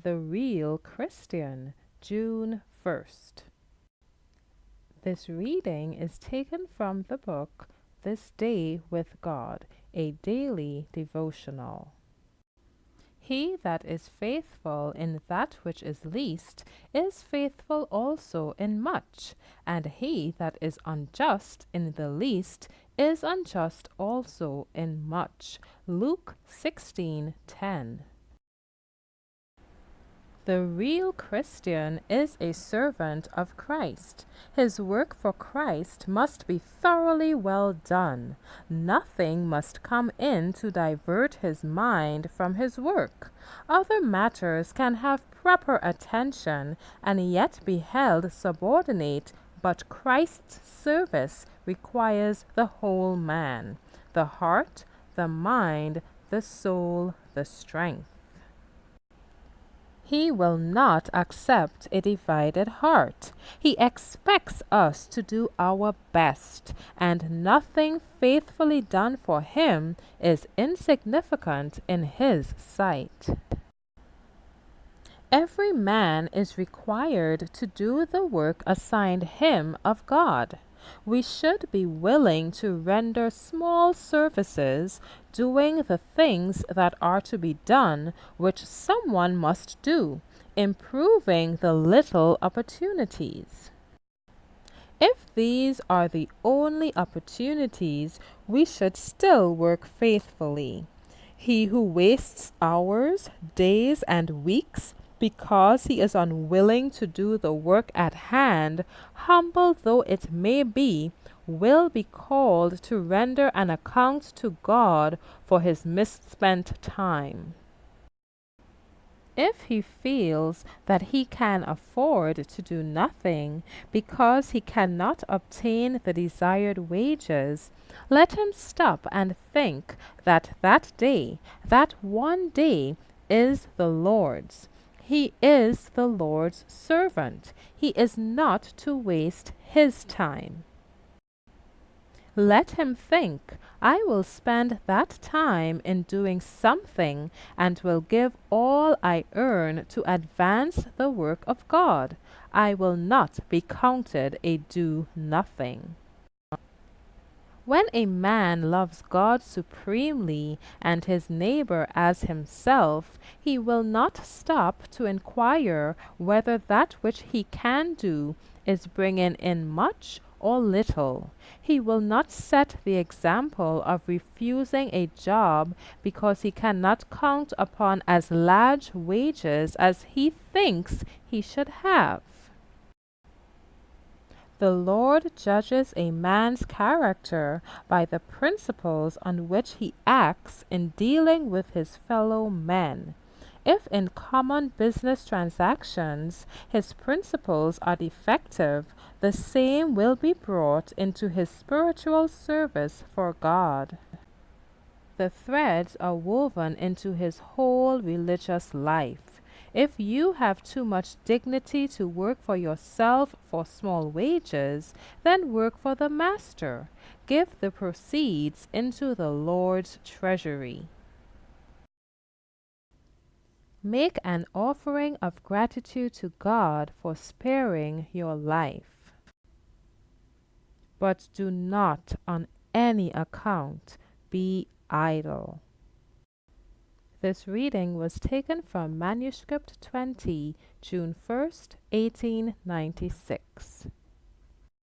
The Real Christian, June 1st. This reading is taken from the book This Day with God, a daily devotional. He that is faithful in that which is least is faithful also in much, and he that is unjust in the least is unjust also in much. Luke 16:10. The real Christian is a servant of Christ. His work for Christ must be thoroughly well done. Nothing must come in to divert his mind from his work. Other matters can have proper attention and yet be held subordinate, but Christ's service requires the whole man, the heart, the mind, the soul, the strength. He will not accept a divided heart. He expects us to do our best, and nothing faithfully done for him is insignificant in his sight. Every man is required to do the work assigned him of God. We should be willing to render small services, doing the things that are to be done, which someone must do, improving the little opportunities. If these are the only opportunities, we should still work faithfully. He who wastes hours, days, and weeks because he is unwilling to do the work at hand, humble though it may be, will be called to render an account to God for his misspent time. If he feels that he can afford to do nothing because he cannot obtain the desired wages, let him stop and think that that day, that one day, is the Lord's. He is the Lord's servant. He is not to waste his time. Let him think, I will spend that time in doing something and will give all I earn to advance the work of God. I will not be counted a do-nothing. When a man loves God supremely and his neighbor as himself, he will not stop to inquire whether that which he can do is bringing in much or little. He will not set the example of refusing a job because he cannot count upon as large wages as he thinks he should have. The Lord judges a man's character by the principles on which he acts in dealing with his fellow men. If in common business transactions his principles are defective, the same will be brought into his spiritual service for God. The threads are woven into his whole religious life. If you have too much dignity to work for yourself for small wages, then work for the master. Give the proceeds into the Lord's treasury. Make an offering of gratitude to God for sparing your life. But do not on any account be idle. This reading was taken from Manuscript 20, June 1st, 1896.